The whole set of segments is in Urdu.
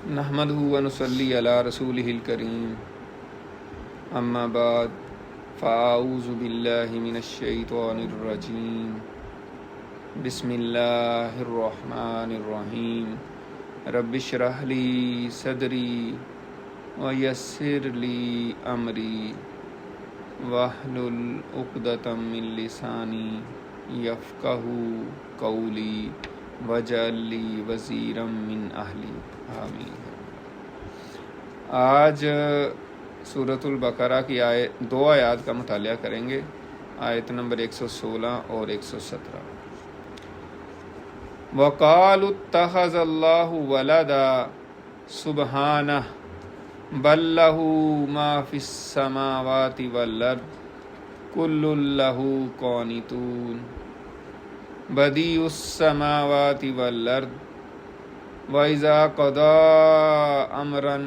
نحمده ونصلي على رسوله الكريم اما بعد فاعوذ بالله من الشيطان الرجيم بسم الله الرحمن الرحيم رب اشرح لي صدري ويسر لي امري واحلل عقدة من لساني يفقهوا قولي وجعل لي وزيرا من اہلی آمین۔ آج سورۃ البقرہ کی دو آیات کا مطالعہ کریں گے، آیت نمبر 116 اور 117۔ وَقَالُوا اتَّخَذَ اللَّهُ وَلَدًا سُبْحَانَهُ بَل لَّهُ مَا فِي السَّمَاوَاتِ وَالْأَرْضِ كُلٌّ لَّهُ قَانِتُونَ بدیع السماوات والارض وَإِذَا قَضَىٰ أَمْرًا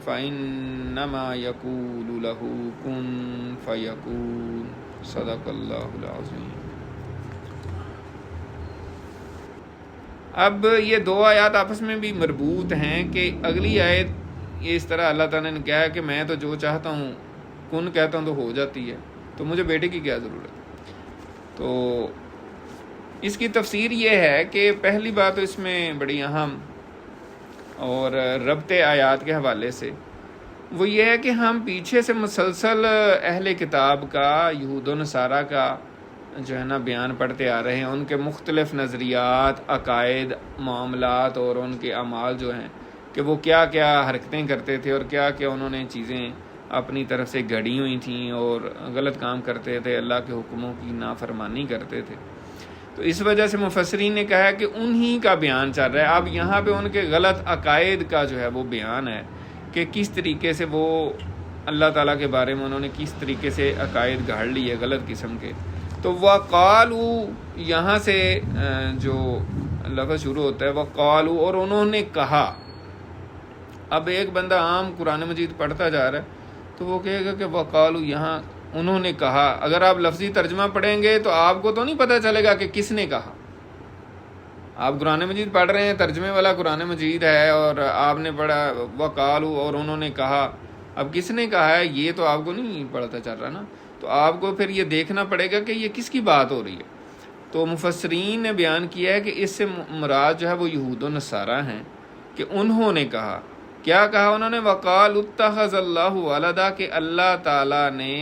فَإِنَّمَا يَقُولُ لَهُ كُن فَيَكُونُ۔ صدق اللہ العظیم۔ اب یہ دو آیات آپس میں بھی مربوط ہیں کہ اگلی آیت یہ اس طرح اللہ تعالیٰ نے کہا کہ میں تو جو چاہتا ہوں کن کہتا ہوں تو ہو جاتی ہے، تو مجھے بیٹے کی کیا ضرورت ہے۔ تو اس کی تفسیر یہ ہے کہ پہلی بات تو اس میں بڑی اہم اور ربط آیات کے حوالے سے وہ یہ ہے کہ ہم پیچھے سے مسلسل اہل کتاب کا، یہود و نصارہ کا جو ہے نا بیان پڑھتے آ رہے ہیں، ان کے مختلف نظریات، عقائد، معاملات اور ان کے اعمال جو ہیں کہ وہ کیا کیا حرکتیں کرتے تھے اور کیا کیا انہوں نے چیزیں اپنی طرف سے گھڑی ہوئی تھیں اور غلط کام کرتے تھے، اللہ کے حکموں کی نافرمانی کرتے تھے۔ تو اس وجہ سے مفسرین نے کہا کہ انہی کا بیان چل رہا ہے۔ اب یہاں پہ ان کے غلط عقائد کا جو ہے وہ بیان ہے کہ کس طریقے سے وہ اللہ تعالیٰ کے بارے میں انہوں نے کس طریقے سے عقائد گھڑ لیے غلط قسم کے۔ تو وَقَالُوا یہاں سے جو لفظ شروع ہوتا ہے وَقَالُوا، اور انہوں نے کہا۔ اب ایک بندہ عام قرآن مجید پڑھتا جا رہا ہے تو وہ کہے گا کہ وَقَالُوا یہاں انہوں نے کہا۔ اگر آپ لفظی ترجمہ پڑھیں گے تو آپ کو تو نہیں پتہ چلے گا کہ کس نے کہا۔ آپ قرآن مجید پڑھ رہے ہیں، ترجمے والا قرآن مجید ہے اور آپ نے پڑھا وَقَالُوا اور انہوں نے کہا، اب کس نے کہا ہے یہ تو آپ کو نہیں پڑھتا چل رہا نا، تو آپ کو پھر یہ دیکھنا پڑے گا کہ یہ کس کی بات ہو رہی ہے۔ تو مفسرین نے بیان کیا ہے کہ اس سے مراد جو ہے وہ یہود و نصارہ ہیں کہ انہوں نے کہا۔ کیا کہا انہوں نے؟ وَقَالُوا اتَّخَذَ اللَّهُ وَلَدًا، کہ اللہ تعالیٰ نے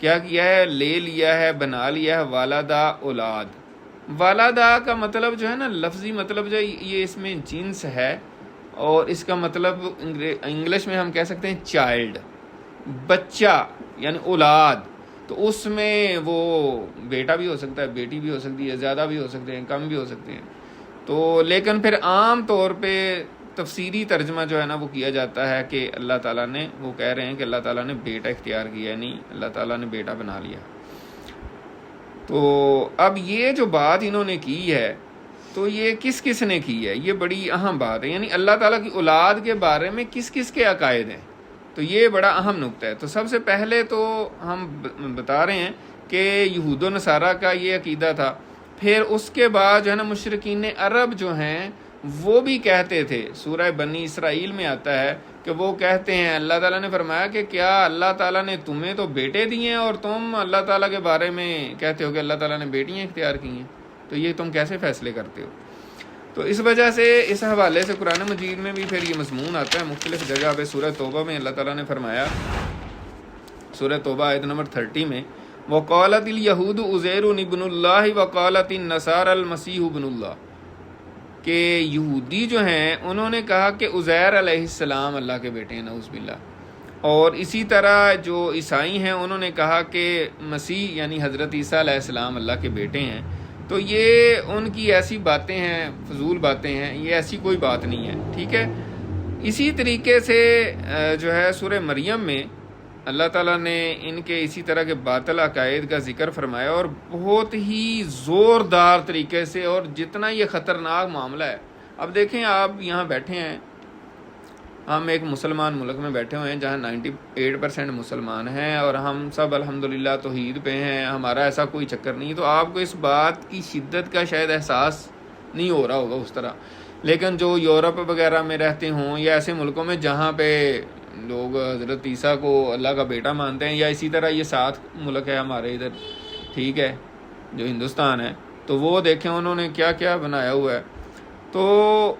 کیا کیا ہے؟ لے لیا ہے، بنا لیا ہے والدہ اولاد۔ والدہ کا مطلب جو ہے نا لفظی مطلب جو یہ اس میں جنس ہے، اور اس کا مطلب انگلش میں ہم کہہ سکتے ہیں چائلڈ، بچہ یعنی اولاد۔ تو اس میں وہ بیٹا بھی ہو سکتا ہے، بیٹی بھی ہو سکتی ہے، زیادہ بھی ہو سکتے ہیں، کم بھی ہو سکتے ہیں۔ تو لیکن پھر عام طور پہ تفسیری ترجمہ جو ہے نا وہ کیا جاتا ہے کہ اللہ تعالیٰ نے، وہ کہہ رہے ہیں کہ اللہ تعالیٰ نے بیٹا اختیار کیا، نہیں اللہ تعالیٰ نے بیٹا بنا لیا۔ تو اب یہ جو بات انہوں نے کی ہے تو یہ کس کس نے کی ہے، یہ بڑی اہم بات ہے، یعنی اللہ تعالیٰ کی اولاد کے بارے میں کس کس کے عقائد ہیں، تو یہ بڑا اہم نقطہ ہے۔ تو سب سے پہلے تو ہم بتا رہے ہیں کہ یہود و نصارہ کا یہ عقیدہ تھا، پھر اس کے بعد جو ہے نا مشرکین عرب جو ہیں وہ بھی کہتے تھے، سورہ بنی اسرائیل میں آتا ہے کہ وہ کہتے ہیں، اللہ تعالیٰ نے فرمایا کہ کیا اللہ تعالیٰ نے تمہیں تو بیٹے دیے ہیں اور تم اللہ تعالیٰ کے بارے میں کہتے ہو کہ اللہ تعالیٰ نے بیٹیاں اختیار کی ہیں، تو یہ تم کیسے فیصلے کرتے ہو؟ تو اس وجہ سے اس حوالے سے قرآن مجید میں بھی پھر یہ مضمون آتا ہے مختلف جگہ پہ۔ سورہ توبہ میں اللہ تعالیٰ نے فرمایا، سورہ توبہ آیت نمبر 30 میں، وَقَالَتِ الْيَهُودُ عُزَيْرٌ ابْنُ اللَّهِ وَقَالَتِ النَّصَارَى الْمَسِيحُ ابْنُ اللَّهِ، کہ یہودی جو ہیں انہوں نے کہا کہ عزیر علیہ السلام اللہ کے بیٹے ہیں، نعوذ باللہ، اور اسی طرح جو عیسائی ہیں انہوں نے کہا کہ مسیح یعنی حضرت عیسیٰ علیہ السلام اللہ کے بیٹے ہیں۔ تو یہ ان کی ایسی باتیں ہیں، فضول باتیں ہیں، یہ ایسی کوئی بات نہیں ہے، ٹھیک ہے۔ اسی طریقے سے جو ہے سورہ مریم میں اللہ تعالیٰ نے ان کے اسی طرح کے باطل عقائد کا ذکر فرمایا، اور بہت ہی زوردار طریقے سے، اور جتنا یہ خطرناک معاملہ ہے۔ اب دیکھیں آپ یہاں بیٹھے ہیں، ہم ایک مسلمان ملک میں بیٹھے ہوئے ہیں جہاں 98% مسلمان ہیں اور ہم سب الحمدللہ توحید پہ ہیں، ہمارا ایسا کوئی چکر نہیں، تو آپ کو اس بات کی شدت کا شاید احساس نہیں ہو رہا ہوگا اس طرح لیکن جو یورپ وغیرہ میں رہتے ہوں یا ایسے ملکوں میں جہاں پہ لوگ حضرت عیسیٰ کو اللہ کا بیٹا مانتے ہیں، یا اسی طرح یہ 7 ملک ہے ہمارے ادھر، ٹھیک ہے، جو ہندوستان ہے، تو وہ دیکھیں انہوں نے کیا کیا بنایا ہوا ہے. تو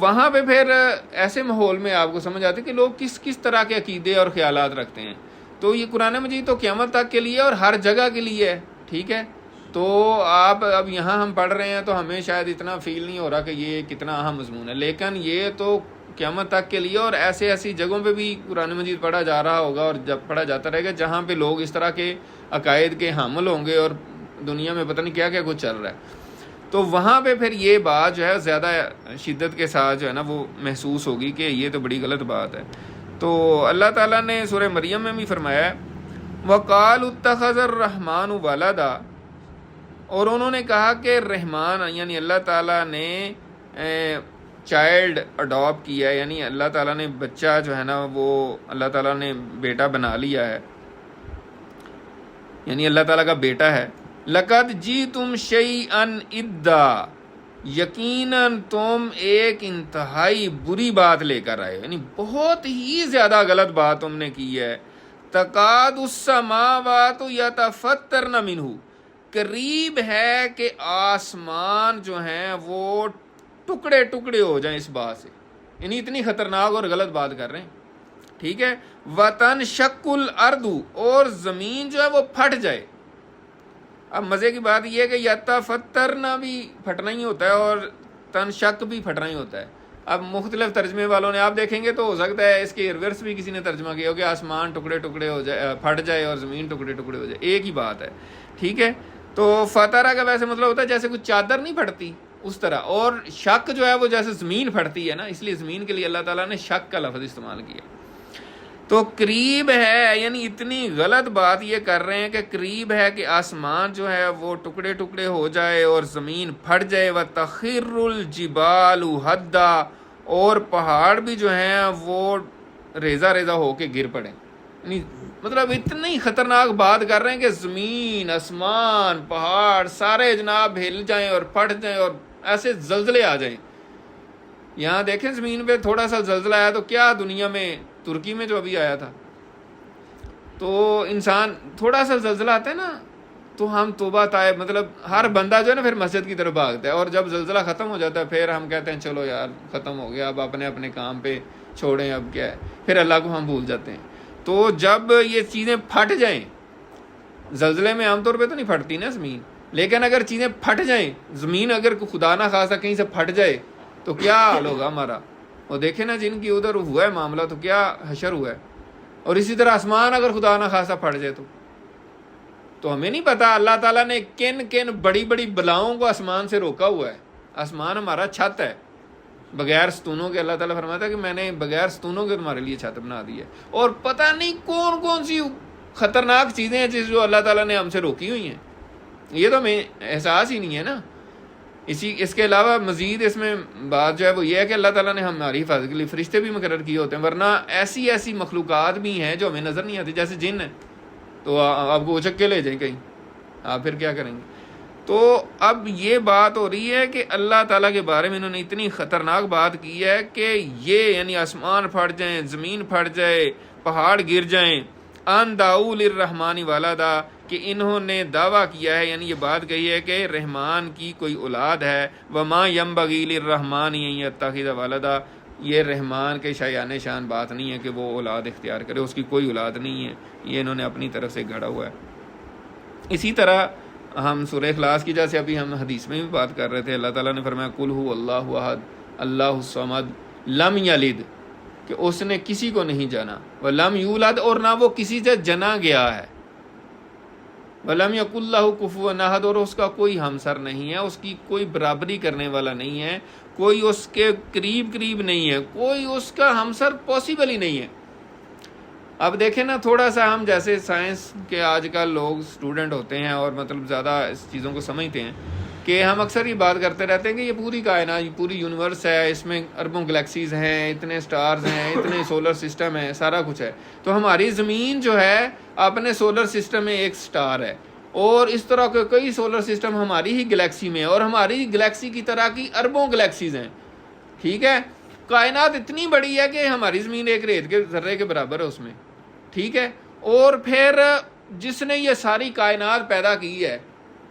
وہاں پہ پھر ایسے ماحول میں آپ کو سمجھ آتی کہ لوگ کس کس طرح کے عقیدے اور خیالات رکھتے ہیں. تو یہ قرآن مجید تو قیامت تک کے لیے اور ہر جگہ کے لیے ہے، ٹھیک ہے. تو آپ اب یہاں ہم پڑھ رہے ہیں تو ہمیں شاید اتنا فیل نہیں ہو رہا کہ یہ کتنا اہم مضمون ہے، لیکن یہ تو قیامت تک کے لیے اور ایسی جگہوں پہ بھی قرآن مجید پڑھا جا رہا ہوگا اور جب پڑھا جاتا رہے گا جہاں پہ لوگ اس طرح کے عقائد کے حامل ہوں گے اور دنیا میں پتہ نہیں کیا کیا کچھ چل رہا ہے. تو وہاں پہ پھر یہ بات جو ہے زیادہ شدت کے ساتھ جو ہے نا وہ محسوس ہوگی کہ یہ تو بڑی غلط بات ہے. تو اللہ تعالیٰ نے سورہ مریم میں بھی فرمایا ہے وَقَالُوا اتَّخَذَ الرَّحْمَنُ وَلَدًا، اور انہوں نے کہا کہ رحمان یعنی اللہ تعالیٰ نے چائلڈ اڈاپٹ کیا ہے، یعنی اللہ تعالیٰ نے بچہ جو ہے نا وہ اللہ تعالیٰ نے بیٹا بنا لیا ہے، یعنی اللہ تعالیٰ کا بیٹا ہے. لَقَدْ جِئْتُمْ شَيْئًا إِدًّا، یقیناً تم ایک انتہائی بری بات لے کر آئے، یعنی بہت ہی زیادہ غلط بات تم نے کی ہے. تَقَادُ السَّمَاوَاتُ يَتَفَطَّرْنَ مِنْهُ، قریب ہے کہ آسمان جو ہیں وہ ٹکڑے ٹکڑے ہو جائیں اس بات سے، یعنی اتنی خطرناک اور غلط بات کر رہے ہیں، ٹھیک ہے. وَتَنشَقُّ الْأَرْضُ، اور زمین جو ہے وہ پھٹ جائے. اب مزے کی بات یہ ہے کہ یتفطرنا بھی پھٹنا ہی ہوتا ہے اور تنشق بھی پھٹنا ہی ہوتا ہے. اب مختلف ترجمے والوں نے آپ دیکھیں گے تو ہو سکتا ہے اس کے ریورس بھی کسی نے ترجمہ کیا ہو کہ آسمان ٹکڑے ٹکڑے ہو جائے، پھٹ جائے اور زمین ٹکڑے ٹکڑے ہو جائے، ایک ہی بات ہے، ٹھیک ہے. تو فطرہ کا ویسے مطلب ہوتا ہے جیسے کچھ چادر نہیں پھٹتی اس طرح، اور شک جو ہے وہ جیسے زمین پھٹتی ہے نا، اس لیے زمین کے لیے اللہ تعالیٰ نے شک کا لفظ استعمال کیا. تو قریب ہے، یعنی اتنی غلط بات یہ کر رہے ہیں کہ قریب ہے کہ آسمان جو ہے وہ ٹکڑے ٹکڑے ہو جائے اور زمین پھٹ جائے. وَتَخِرُّ الْجِبَالُ هَدًّا، اور پہاڑ بھی جو ہیں وہ ریزہ ریزہ ہو کے گر پڑیں. یعنی مطلب اتنی خطرناک بات کر رہے ہیں کہ زمین، آسمان، پہاڑ سارے جناب ہل جائیں اور پھٹ جائیں اور ایسے زلزلے آ جائیں. یہاں دیکھیں زمین پہ تھوڑا سا زلزلہ آیا تو کیا دنیا میں، ترکی میں جو ابھی آیا تھا، تو انسان تھوڑا سا زلزلہ آتا ہے نا تو ہم توبہ طائب، مطلب ہر بندہ جو ہے نا پھر مسجد کی طرف بھاگتا ہے، اور جب زلزلہ ختم ہو جاتا ہے پھر ہم کہتے ہیں چلو یار ختم ہو گیا، اب اپنے اپنے کام پہ چھوڑیں، اب کیا ہے، پھر اللہ کو ہم بھول جاتے ہیں. تو جب یہ چیزیں پھٹ جائیں، زلزلے میں عام طور پہ تو نہیں پھٹتی نا زمین، لیکن اگر چیزیں پھٹ جائیں، زمین اگر خدا نہ خواستہ کہیں سے پھٹ جائے تو کیا حال ہوگا ہمارا. اور دیکھیں نا جن کی ادھر ہوا ہے معاملہ تو کیا حشر ہوا ہے. اور اسی طرح آسمان اگر خدا نہ خواستہ پھٹ جائے تو ہمیں نہیں پتا اللہ تعالیٰ نے کن کن بڑی بڑی بلاؤں کو آسمان سے روکا ہوا ہے. آسمان ہمارا چھت ہے، بغیر ستونوں کے اللہ تعالیٰ فرماتا ہے کہ میں نے بغیر ستونوں کے تمہارے لیے چھت بنا دی ہے. اور پتہ نہیں کون کون سی خطرناک چیزیں ہیں جو اللہ تعالیٰ نے ہم سے روکی ہوئی ہیں، یہ تو ہمیں احساس ہی نہیں ہے نا. اس کے علاوہ مزید اس میں بات جو ہے وہ یہ ہے کہ اللہ تعالیٰ نے ہماری حفاظت کے لیے فرشتے بھی مقرر کیے ہوتے ہیں، ورنہ ایسی مخلوقات بھی ہیں جو ہمیں نظر نہیں آتی، جیسے جن ہے تو آپ کو اچک کے لے جائیں کہیں، آپ پھر کیا کریں گے. تو اب یہ بات ہو رہی ہے کہ اللہ تعالیٰ کے بارے میں انہوں نے اتنی خطرناک بات کی ہے کہ یہ یعنی آسمان پھٹ جائیں، زمین پھٹ جائے، پہاڑ گر جائیں. ان دعوا للرحمن ولدا، کہ انہوں نے دعویٰ کیا ہے، یعنی یہ بات کہی ہے کہ رحمان کی کوئی اولاد ہے. وما ينبغي للرحمن ان يتخذ ولدا، یہ رحمان کے شایان شان بات نہیں ہے کہ وہ اولاد اختیار کرے، اس کی کوئی اولاد نہیں ہے، یہ انہوں نے اپنی طرف سے گھڑا ہوا ہے. اسی طرح ہم سورہ اخلاص کی جیسے ابھی ہم حدیث میں بھی بات کر رہے تھے، اللہ تعالیٰ نے فرمایا قل هو اللہ احد اللہ الصمد لم یلد، کہ اس نے کسی کو نہیں جانا، ولم یولد، اور نہ وہ کسی سے جنا گیا ہے، ولم یکن لہ کفوا احد، اور اس کا کوئی ہمسر نہیں ہے، اس کی کوئی برابری کرنے والا نہیں ہے، کوئی اس کے قریب نہیں ہے، کوئی اس کا ہمسر پاسبل ہی نہیں ہے. اب دیکھیں نا تھوڑا سا ہم جیسے سائنس کے آج کل لوگ اسٹوڈنٹ ہوتے ہیں اور مطلب زیادہ اس چیزوں کو سمجھتے ہیں کہ ہم اکثر یہ بات کرتے رہتے ہیں کہ یہ پوری کائنات، یہ پوری یونیورس ہے، اس میں اربوں گلیکسیز ہیں، اتنے سٹارز ہیں، اتنے سولر سسٹم ہے، سارا کچھ ہے. تو ہماری زمین جو ہے اپنے سولر سسٹم میں ایک سٹار ہے، اور اس طرح کے کئی سولر سسٹم ہماری ہی گلیکسی میں ہے، اور ہماری گلیکسی کی طرح کی اربوں گلیکسیز ہیں. ٹھیک ہے. کائنات اتنی بڑی ہے کہ ہماری زمین ایک ریت کے ذرے کے برابر ہے اس میں. ٹھیک ہے. اور پھر جس نے یہ ساری کائنات پیدا کی ہے,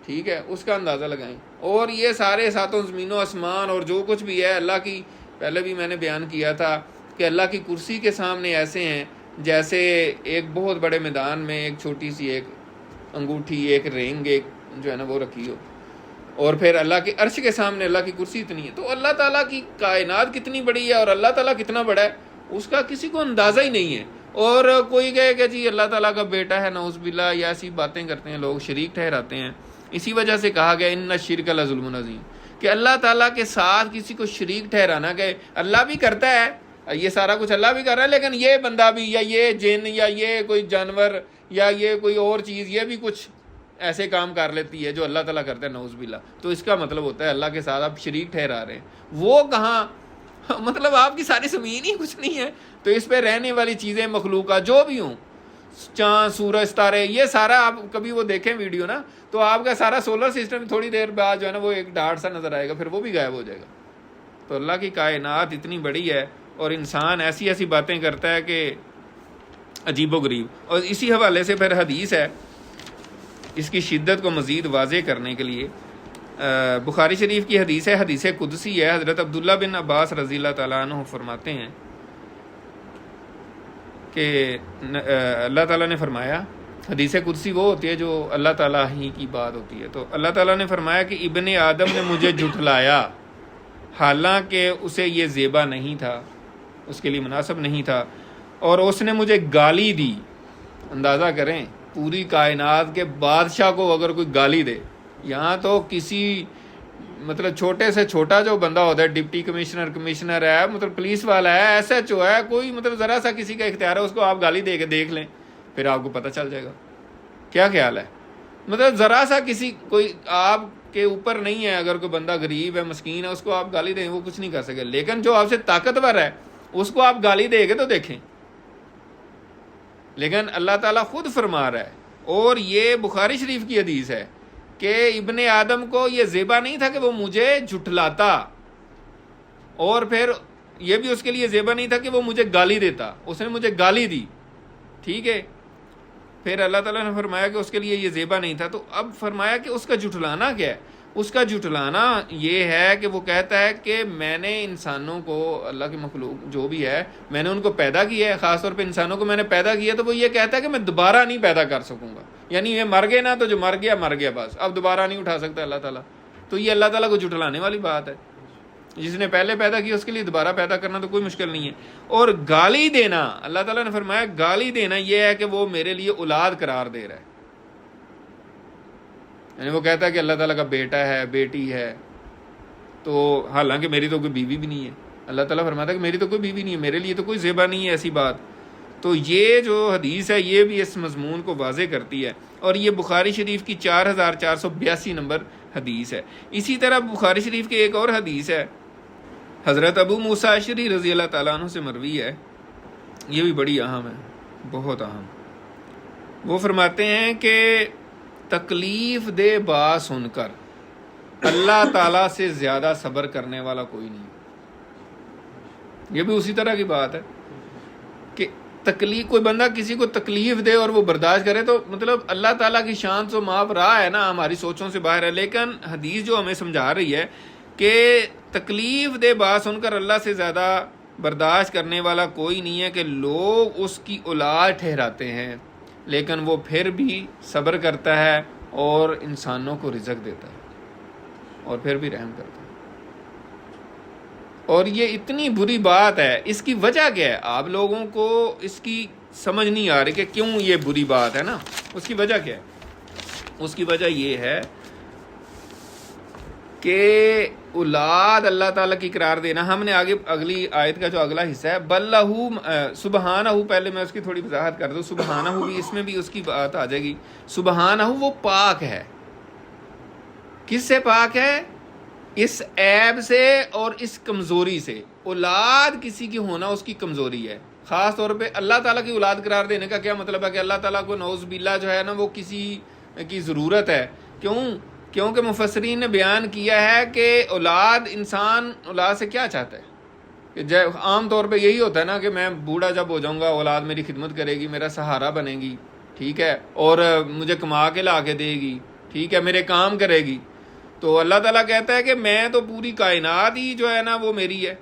ٹھیک ہے, اس کا اندازہ لگائیں. اور یہ سارے ساتوں زمین و آسمان اور جو کچھ بھی ہے اللہ کی, پہلے بھی میں نے بیان کیا تھا کہ اللہ کی کرسی کے سامنے ایسے ہیں جیسے ایک بہت بڑے میدان میں ایک چھوٹی سی ایک انگوٹھی, ایک رینگ, ایک جو ہے نا وہ رکھی ہو. اور پھر اللہ کے عرش کے سامنے اللہ کی کرسی اتنی ہے. تو اللہ تعالیٰ کی کائنات کتنی بڑی ہے اور اللہ تعالیٰ کتنا بڑا ہے اس کا کسی کو اندازہ ہی نہیں ہے. اور کوئی کہے کہ جی اللہ تعالیٰ کا بیٹا ہے, نعوذ باللہ, یا ایسی باتیں کرتے ہیں لوگ, شریک ٹھہراتے ہیں. اسی وجہ سے کہا گیا ان الشرک لظلم عظیم, کہ اللہ تعالیٰ کے ساتھ کسی کو شریک ٹھہرانا, کہ اللہ بھی کرتا ہے یہ سارا کچھ, اللہ بھی کر رہا ہے, لیکن یہ بندہ بھی یا یہ جن یا یہ کوئی جانور یا یہ کوئی اور چیز یہ بھی کچھ ایسے کام کر لیتی ہے جو اللہ تعالیٰ کرتا ہے, نعوذ باللہ. تو اس کا مطلب ہوتا ہے اللہ کے ساتھ آپ شریک ٹھہرا رہے ہیں. وہ کہاں, مطلب آپ کی ساری زمین ہی کچھ نہیں ہے, تو اس پہ رہنے والی چیزیں مخلوقات جو بھی ہوں, چاند, سورج, ستارے, یہ سارا آپ کبھی وہ دیکھیں ویڈیو نا, تو آپ کا سارا سولر سسٹم تھوڑی دیر بعد جو ہے نا وہ ایک ڈاٹ سا نظر آئے گا, پھر وہ بھی غائب ہو جائے گا. تو اللہ کی کائنات اتنی بڑی ہے اور انسان ایسی ایسی باتیں کرتا ہے کہ عجیب و غریب. اور اسی حوالے سے پھر حدیث ہے, اس کی شدت کو مزید واضح کرنے کے لیے بخاری شریف کی حدیث ہے, حدیث قدسی ہے. حضرت عبداللہ بن عباس رضی اللہ تعالیٰ عنہ فرماتے ہیں کہ اللہ تعالیٰ نے فرمایا, حدیث قدسی وہ ہوتی ہے جو اللہ تعالیٰ ہی کی بات ہوتی ہے. تو اللہ تعالیٰ نے فرمایا کہ ابن آدم نے مجھے جھٹلایا حالانکہ اسے یہ زیبا نہیں تھا, اس کے لیے مناسب نہیں تھا, اور اس نے مجھے گالی دی. اندازہ کریں, پوری کائنات کے بادشاہ کو اگر کوئی گالی دے, یہاں تو کسی مطلب چھوٹے سے چھوٹا جو بندہ ہوتا ہے, ڈپٹی کمشنر, کمشنر ہے, مطلب پولیس والا ہے, ایس ایچ او ہے, کوئی مطلب ذرا سا کسی کا اختیار ہے, اس کو آپ گالی دے کے دیکھ لیں, پھر آپ کو پتہ چل جائے گا کیا خیال ہے. مطلب ذرا سا کسی کوئی آپ کے اوپر نہیں ہے, اگر کوئی بندہ غریب ہے, مسکین ہے, اس کو آپ گالی دیں وہ کچھ نہیں کر سکے, لیکن جو آپ سے طاقتور ہے اس کو آپ گالی دے گے تو دیکھیں. لیکن اللہ تعالیٰ خود فرما رہا ہے, اور یہ بخاری شریف کی حدیث ہے کہ ابن آدم کو یہ زیبا نہیں تھا کہ وہ مجھے جھٹلاتا, اور پھر یہ بھی اس کے لیے زیبا نہیں تھا کہ وہ مجھے گالی دیتا, اس نے مجھے گالی دی. ٹھیک ہے, پھر اللہ تعالیٰ نے فرمایا کہ اس کے لیے یہ زیبا نہیں تھا. تو اب فرمایا کہ اس کا جھٹلانا کیا ہے. اس کا جھٹلانا یہ ہے کہ وہ کہتا ہے کہ میں نے انسانوں کو, اللہ کی مخلوق جو بھی ہے, میں نے ان کو پیدا کیا ہے, خاص طور پہ انسانوں کو میں نے پیدا کیا, تو وہ یہ کہتا ہے کہ میں دوبارہ نہیں پیدا کر سکوں گا. یعنی یہ مر گئے نا, تو جو مر گیا بس, اب دوبارہ نہیں اٹھا سکتا اللہ تعالیٰ. تو یہ اللہ تعالیٰ کو جھٹلانے والی بات ہے. جس نے پہلے پیدا کیا اس کے لیے دوبارہ پیدا کرنا تو کوئی مشکل نہیں ہے. اور گالی دینا, اللہ تعالیٰ نے فرمایا گالی دینا یہ ہے کہ وہ میرے لیے اولاد قرار دے رہا ہے. یعنی وہ کہتا ہے کہ اللہ تعالیٰ کا بیٹا ہے, بیٹی ہے, تو حالانکہ میری تو کوئی بیوی بھی نہیں ہے. اللہ تعالیٰ فرماتا ہے کہ میری تو کوئی بیوی نہیں ہے, میرے لیے تو کوئی زیبا نہیں ہے ایسی بات. تو یہ جو حدیث ہے یہ بھی اس مضمون کو واضح کرتی ہے, اور یہ بخاری شریف کی 4482 نمبر حدیث ہے. اسی طرح بخاری شریف کی ایک اور حدیث ہے, حضرت ابو موسیٰ اشعری رضی اللہ تعالیٰ عنہ سے مروی ہے, یہ بھی بڑی اہم ہے, بہت اہم. وہ فرماتے ہیں کہ تکلیف دہ بات سن کر اللہ تعالیٰ سے زیادہ صبر کرنے والا کوئی نہیں. یہ بھی اسی طرح کی بات ہے کہ تکلیف, کوئی بندہ کسی کو تکلیف دے اور وہ برداشت کرے, تو مطلب اللہ تعالیٰ کی شان تو معاف رہا ہے نا, ہماری سوچوں سے باہر ہے. لیکن حدیث جو ہمیں سمجھا رہی ہے کہ تکلیف دہ بات سن کر اللہ سے زیادہ برداشت کرنے والا کوئی نہیں ہے, کہ لوگ اس کی اولاد ٹھہراتے ہیں لیکن وہ پھر بھی صبر کرتا ہے اور انسانوں کو رزق دیتا ہے اور پھر بھی رحم کرتا ہے. اور یہ اتنی بری بات ہے, اس کی وجہ کیا ہے؟ آپ لوگوں کو اس کی سمجھ نہیں آ رہی کہ کیوں یہ بری بات ہے نا. اس کی وجہ کیا ہے؟ اس کی وجہ یہ ہے کہ اولاد اللہ تعالیٰ کی قرار دینا. ہم نے آگے اگلی آیت کا جو اگلا حصہ ہے, بلہو سبحانہ, پہلے میں اس کی تھوڑی وضاحت کر دوں. سبحانہ بھی, اس میں بھی اس کی بات آ جائے گی. سبحانہ وہ پاک ہے. کس سے پاک ہے؟ اس عیب سے اور اس کمزوری سے. اولاد کسی کی ہونا اس کی کمزوری ہے. خاص طور پہ اللہ تعالیٰ کی اولاد قرار دینے کا کیا مطلب ہے؟ کہ اللہ تعالیٰ کو نعوذ باللہ جو ہے نا وہ کسی کی ضرورت ہے. کیونکہ مفسرین نے بیان کیا ہے کہ اولاد, انسان اولاد سے کیا چاہتا ہے؟ کہ عام طور پہ یہی ہوتا ہے نا کہ میں بوڑھا جب ہو جاؤں گا اولاد میری خدمت کرے گی، میرا سہارا بنے گی، ٹھیک ہے، اور مجھے کما کے لا کے دے گی، ٹھیک ہے، میرے کام کرے گی. تو اللہ تعالیٰ کہتا ہے کہ میں تو پوری کائنات ہی جو ہے نا وہ میری ہے،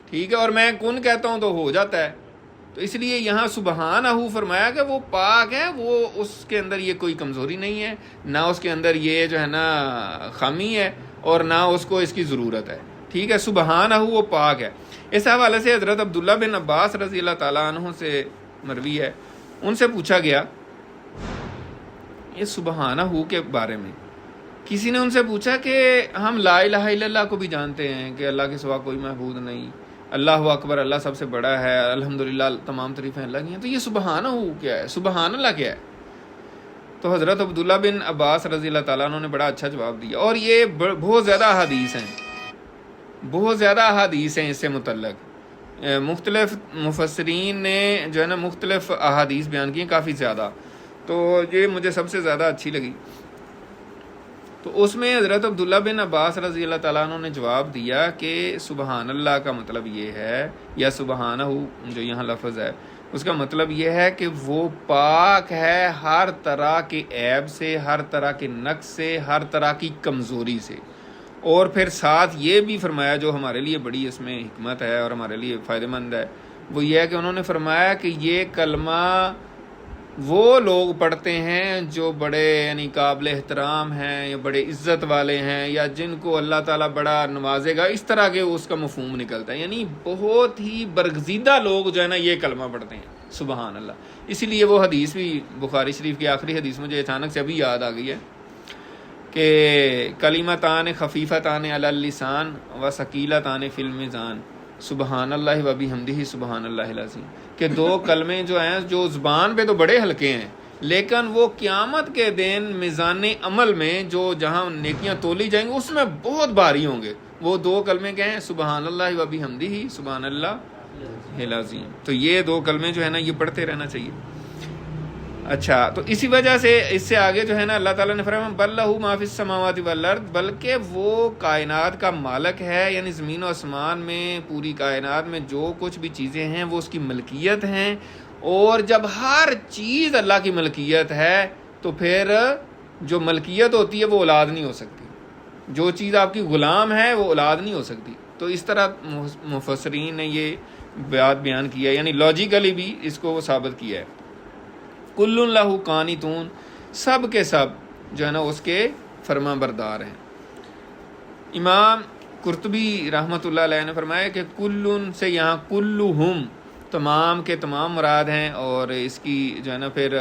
ٹھیک ہے، اور میں کن کہتا ہوں تو ہو جاتا ہے. تو اس لیے یہاں سبحانہ فرمایا کہ وہ پاک ہے، وہ اس کے اندر یہ کوئی کمزوری نہیں ہے، نہ اس کے اندر یہ جو ہے نا خامی ہے، اور نہ اس کو اس کی ضرورت ہے، ٹھیک ہے. سبحانہ وہ پاک ہے. اس حوالے سے حضرت عبداللہ بن عباس رضی اللہ تعالیٰ عنہ سے مروی ہے، ان سے پوچھا گیا یہ سبحانہ کے بارے میں. کسی نے ان سے پوچھا کہ ہم لا الہ الا اللہ کو بھی جانتے ہیں کہ اللہ کے سوا کوئی معبود نہیں، اللہ اکبر، اللہ سب سے بڑا ہے، الحمدللہ تمام تعریفیں اللہ کی ہیں، تو یہ سبحانہ کیا ہے، سبحان اللہ کیا ہے؟ تو حضرت عبداللہ بن عباس رضی اللہ تعالیٰ عنہ نے بڑا اچھا جواب دیا، اور یہ بہت زیادہ احادیث ہیں، بہت زیادہ احادیث ہیں اس سے متعلق. مختلف مفسرین نے جو ہے نا مختلف احادیث بیان کی ہیں، کافی زیادہ. تو یہ مجھے سب سے زیادہ اچھی لگی. تو اس میں حضرت عبداللہ بن عباس رضی اللہ تعالیٰ عنہ نے جواب دیا کہ سبحان اللہ کا مطلب یہ ہے، یا سبحانہ جو یہاں لفظ ہے اس کا مطلب یہ ہے کہ وہ پاک ہے ہر طرح کے عیب سے، ہر طرح کے نقص سے، ہر طرح کی کمزوری سے. اور پھر ساتھ یہ بھی فرمایا جو ہمارے لیے بڑی اس میں حکمت ہے اور ہمارے لیے فائدہ مند ہے، وہ یہ ہے کہ انہوں نے فرمایا کہ یہ کلمہ وہ لوگ پڑھتے ہیں جو بڑے یعنی قابل احترام ہیں، یا بڑے عزت والے ہیں، یا جن کو اللہ تعالیٰ بڑا نوازے گا، اس طرح کے اس کا مفہوم نکلتا ہے. یعنی بہت ہی برگزیدہ لوگ جو ہے نا یہ کلمہ پڑھتے ہیں سبحان اللہ. اسی لیے وہ حدیث بھی بخاری شریف کی آخری حدیث مجھے اچانک سے ابھی یاد آ گئی ہے کہ کلمتان خفیفتان علی اللسان و ثقیلتان فی المیزان سبحان اللہ و بحمدہ سبحان اللہ العظیم. کہ دو کلمے جو ہیں جو زبان پہ تو بڑے ہلکے ہیں، لیکن وہ قیامت کے دن میزان عمل میں جو جہاں نیکیاں تولی جائیں گے اس میں بہت بھاری ہوں گے. وہ دو کلمے کیا ہیں؟ سبحان اللہ و بحمدہ سبحان اللہ العظیم. تو یہ دو کلمے جو ہے نا یہ پڑھتے رہنا چاہیے. اچھا، تو اسی وجہ سے اس سے آگے جو ہے نا اللہ تعالیٰ نے فرمایا بل لہ ما فی السماوات والارض، بلکہ وہ کائنات کا مالک ہے، یعنی زمین و آسمان میں پوری کائنات میں جو کچھ بھی چیزیں ہیں وہ اس کی ملکیت ہیں. اور جب ہر چیز اللہ کی ملکیت ہے تو پھر جو ملکیت ہوتی ہے وہ اولاد نہیں ہو سکتی. جو چیز آپ کی غلام ہے وہ اولاد نہیں ہو سکتی. تو اس طرح مفسرین نے یہ بات بیان کیا، یعنی لاجیکلی بھی اس کو وہ ثابت کیا ہے. کل لہ قانتون، سب کے سب جو ہے نا اس کے فرما بردار ہیں. امام قرطبی رحمۃ اللہ علیہ نے فرمایا کہ کل سے یہاں کلہم تمام کے تمام مراد ہیں، اور اس کی جو ہے نا پھر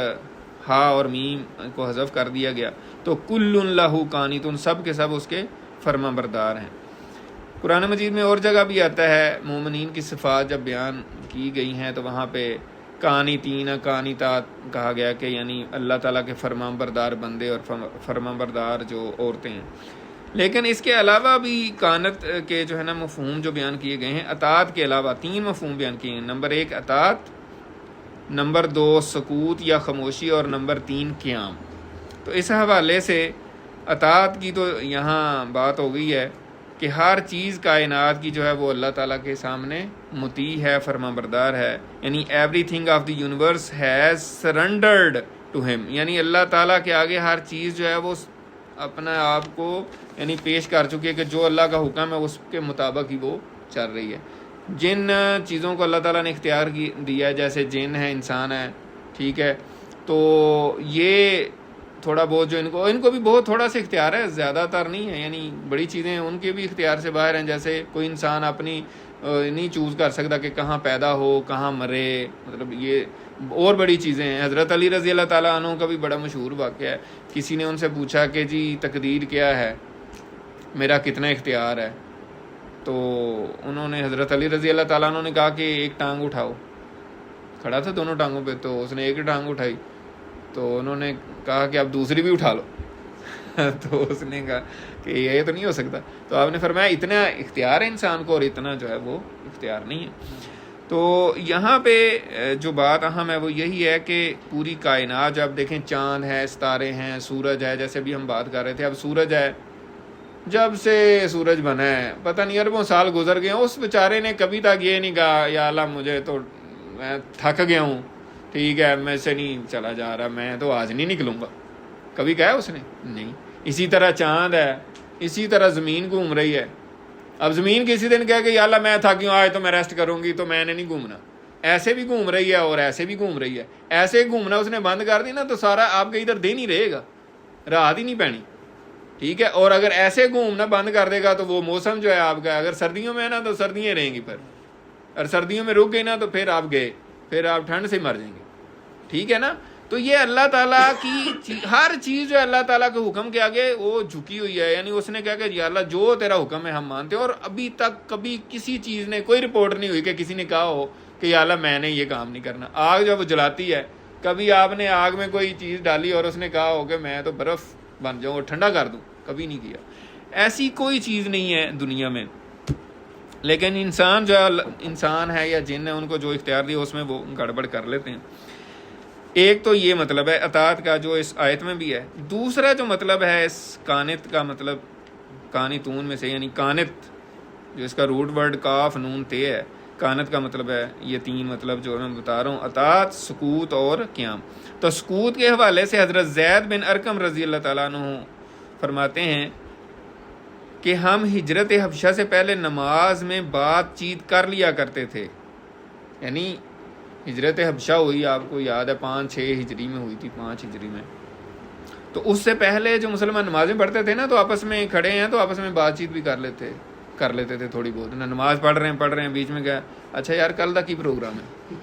ہا اور میم کو حذف کر دیا گیا. تو کل لہ قانتون، سب کے سب اس کے فرما بردار ہیں. قرآن مجید میں اور جگہ بھی آتا ہے، مومنین کی صفات جب بیان کی گئی ہیں تو وہاں پہ قانتین قانتات کہا گیا کہ یعنی اللہ تعالیٰ کے فرمان بردار بندے اور فرمان بردار جو عورتیں ہیں. لیکن اس کے علاوہ بھی قانت کے جو ہے نا مفہوم جو بیان کیے گئے ہیں، اطاعت کے علاوہ 3 مفہوم بیان کیے ہیں. نمبر 1 اطاعت، نمبر 2 سکوت یا خاموشی، اور نمبر 3 قیام. تو اس حوالے سے اطاعت کی تو یہاں بات ہو گئی ہے کہ ہر چیز کائنات کی جو ہے وہ اللہ تعالیٰ کے سامنے مطیع ہے، فرما بردار ہے. یعنی everything of the universe has surrendered to ہم، یعنی اللہ تعالیٰ کے آگے ہر چیز جو ہے وہ اپنا آپ کو یعنی پیش کر چکی ہے کہ جو اللہ کا حکم ہے اس کے مطابق ہی وہ چل رہی ہے. جن چیزوں کو اللہ تعالیٰ نے اختیار دیا ہے، جیسے جن ہے، انسان ہے، ٹھیک ہے، تو یہ تھوڑا بہت جو ان کو بھی بہت تھوڑا سا اختیار ہے، زیادہ تر نہیں ہے. یعنی بڑی چیزیں ہیں ان کے بھی اختیار سے باہر ہیں، جیسے کوئی انسان اپنی نہیں چوز کر سکتا کہ کہاں پیدا ہو کہاں مرے، مطلب یہ اور بڑی چیزیں ہیں. حضرت علی رضی اللہ تعالیٰ عنہ کا بھی بڑا مشہور واقعہ ہے. کسی نے ان سے پوچھا کہ جی تقدیر کیا ہے، میرا کتنا اختیار ہے؟ تو انہوں نے حضرت علی رضی اللہ تعالیٰ عنہ نے کہا کہ ایک ٹانگ اٹھاؤ. کھڑا تھا دونوں ٹانگوں پہ، تو اس نے ایک ٹانگ اٹھائی، تو انہوں نے کہا کہ آپ دوسری بھی اٹھا لو. تو اس نے کہا کہ یہ تو نہیں ہو سکتا. تو آپ نے فرمایا اتنا اختیار ہے انسان کو اور اتنا جو ہے وہ اختیار نہیں ہے. تو یہاں پہ جو بات اہم ہے وہ یہی ہے کہ پوری کائنات جب دیکھیں، چاند ہے، ستارے ہیں، سورج ہے، جیسے بھی ہم بات کر رہے تھے. اب سورج ہے جب سے سورج بنا ہے پتہ نہیں اربوں سال گزر گئے ہیں، اس بیچارے نے کبھی تک یہ نہیں کہا یا اللہ مجھے تو میں تھک گیا ہوں، ٹھیک ہے میں سے نہیں چلا جا رہا، میں تو آج نہیں نکلوں گا، کبھی کہا اس نے نہیں۔ اسی طرح چاند ہے، اسی طرح زمین گھوم رہی ہے۔ اب زمین کسی دن کہے کہ یا اللہ میں تھک گیا ہوں آج تو میں ریسٹ کروں گی، تو میں نے نہیں گھومنا، ایسے بھی گھوم رہی ہے اور ایسے بھی گھوم رہی ہے۔ ایسے گھومنا اس نے بند کر دی نا تو سارا آپ کے ادھر دن ہی رہے گا، رات ہی نہیں پینی، ٹھیک ہے۔ اور اگر ایسے گھومنا بند کر دے گا تو وہ موسم جو ہے آپ کا، اگر سردیوں میں ہے نا تو سردیاں رہیں گی، پھر اور سردیوں میں رک گئی نا تو پھر آپ گئے، پھر آپ ٹھنڈ سے مر جائیں گے، ٹھیک ہے نا۔ تو یہ اللہ تعالیٰ کی ہر چیز جو اللہ تعالیٰ کے حکم کے آگے وہ جھکی ہوئی ہے، یعنی اس نے کہا کہ یا اللہ جو تیرا حکم ہے ہم مانتے ہیں۔ اور ابھی تک کبھی کسی چیز نے کوئی رپورٹ نہیں ہوئی کہ کسی نے کہا ہو کہ یا اللہ میں نے یہ کام نہیں کرنا۔ آگ جب جلاتی ہے، کبھی آپ نے آگ میں کوئی چیز ڈالی اور اس نے کہا ہو کہ میں تو برف بن جاؤں اور ٹھنڈا کر دوں، کبھی نہیں کیا۔ ایسی کوئی چیز نہیں ہے دنیا میں، لیکن انسان جو انسان ہے یا جن ہے ان کو جو اختیار دیا اس میں وہ گڑبڑ کر لیتے ہیں۔ ایک تو یہ مطلب ہے اطاعت کا جو اس آیت میں بھی ہے۔ دوسرا جو مطلب ہے اس کانت کا، مطلب کانتون میں سے، یعنی کانت جو اس کا روٹ ورڈ کاف نون تے ہے، کانت کا مطلب ہے یہ تین مطلب جو میں بتا رہا ہوں، اطاعت، سکوت اور قیام۔ تو سکوت کے حوالے سے حضرت زید بن ارقم رضی اللہ تعالیٰ عنہ فرماتے ہیں کہ ہم ہجرت حبشہ سے پہلے نماز میں بات چیت کر لیا کرتے تھے، یعنی ہجرت حبشہ ہوئی آپ کو یاد ہے 5-6 ہجری میں ہوئی تھی، 5 ہجری میں، تو اس سے پہلے جو مسلمان نمازیں پڑھتے تھے نا تو آپس میں کھڑے ہیں تو آپس میں بات چیت بھی کر لیتے تھے تھوڑی بہت، نماز پڑھ رہے ہیں بیچ میں گیا اچھا یار کل کا کی پروگرام ہے،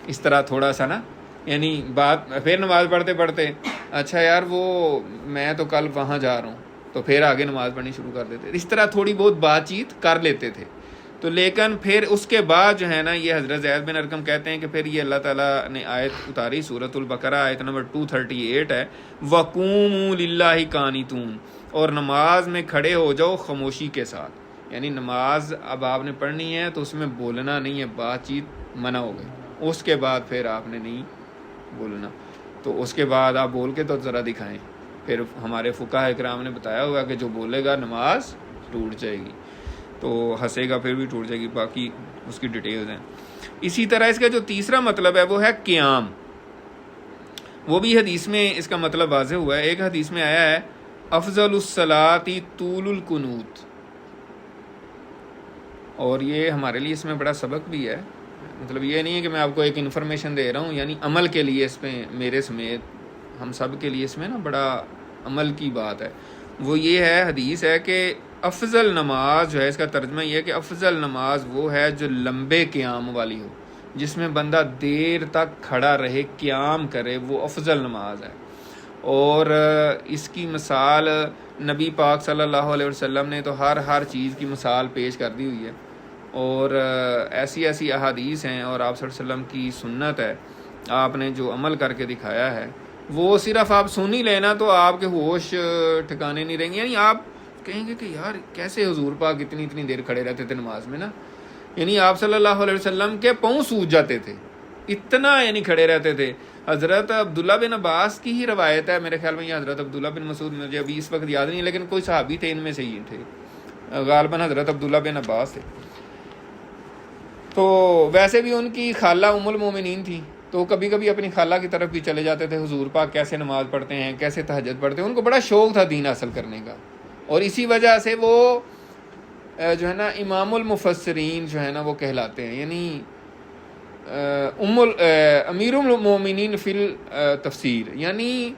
اس طرح تھوڑا سا نا، یعنی بات، پھر نماز پڑھتے اچھا یار وہ میں تو کل وہاں جا رہا ہوں، تو پھر آگے نماز پڑھنی شروع کر دیتے، اس طرح تھوڑی بہت بات چیت کر لیتے تھے۔ تو لیکن پھر اس کے بعد جو ہے نا یہ حضرت زید بن ارقم کہتے ہیں کہ پھر یہ اللہ تعالیٰ نے آیت اتاری، سورۃ البقرہ آیت نمبر 238 ہے، وَقُومُوا لِلَّهِ قَانِتُونَ، اور نماز میں کھڑے ہو جاؤ خاموشی کے ساتھ، یعنی نماز اب آپ نے پڑھنی ہے تو اس میں بولنا نہیں ہے، بات چیت منع ہو گئی، اس کے بعد پھر آپ نے نہیں بولنا، تو اس کے بعد آپ بول کے تو ذرا دکھائیں۔ پھر ہمارے فقہاء اکرام نے بتایا ہوا کہ جو بولے گا نماز ٹوٹ جائے گی، تو ہنسے گا پھر بھی ٹوٹ جائے گی، باقی اس کی ڈیٹیلز ہیں۔ اسی طرح اس کا جو تیسرا مطلب ہے وہ ہے قیام، وہ بھی حدیث میں اس کا مطلب واضح ہوا ہے۔ ایک حدیث میں آیا ہے افضل الصلاۃ طول القنوت، اور یہ ہمارے لیے اس میں بڑا سبق بھی ہے، مطلب یہ نہیں ہے کہ میں آپ کو ایک انفارمیشن دے رہا ہوں، یعنی عمل کے لیے اس میں میرے سمیت ہم سب کے لیے اس میں نا بڑا عمل کی بات ہے۔ وہ یہ ہے، حدیث ہے کہ افضل نماز جو ہے، اس کا ترجمہ یہ ہے کہ افضل نماز وہ ہے جو لمبے قیام والی ہو، جس میں بندہ دیر تک کھڑا رہے، قیام کرے، وہ افضل نماز ہے۔ اور اس کی مثال نبی پاک صلی اللہ علیہ وسلم نے تو ہر چیز کی مثال پیش کر دی ہوئی ہے، اور ایسی احادیث ہیں، اور آپ صلی اللہ علیہ وسلم کی سنت ہے، آپ نے جو عمل کر کے دکھایا ہے وہ صرف آپ سن ہی لینا تو آپ کے ہوش ٹھکانے نہیں رہیں گے، یعنی آپ کہیں گے کہ یار کیسے حضور پاک اتنی دیر کھڑے رہتے تھے نماز میں نا، یعنی آپ صلی اللہ علیہ وسلم کے پاؤں سوج جاتے تھے، اتنا یعنی کھڑے رہتے تھے۔ حضرت عبداللہ بن عباس کی ہی روایت ہے، میرے خیال میں یہ حضرت عبداللہ بن مسعود، مجھے ابھی اس وقت یاد نہیں، لیکن کوئی صحابی تھے ان میں سے ہی تھے، غالباً حضرت عبداللہ بن عباس تھے۔ تو ویسے بھی ان کی خالہ ام المومنین تھی، تو کبھی کبھی اپنی خالہ کی طرف بھی چلے جاتے تھے، حضور پاک کیسے نماز پڑھتے ہیں، کیسے تہجد پڑھتے ہیں، ان کو بڑا شوق تھا دین حاصل کرنے کا، اور اسی وجہ سے وہ جو ہے نا امام المفسرین جو ہے نا وہ کہلاتے ہیں، یعنی امیر المومنین فی التفسیر، یعنی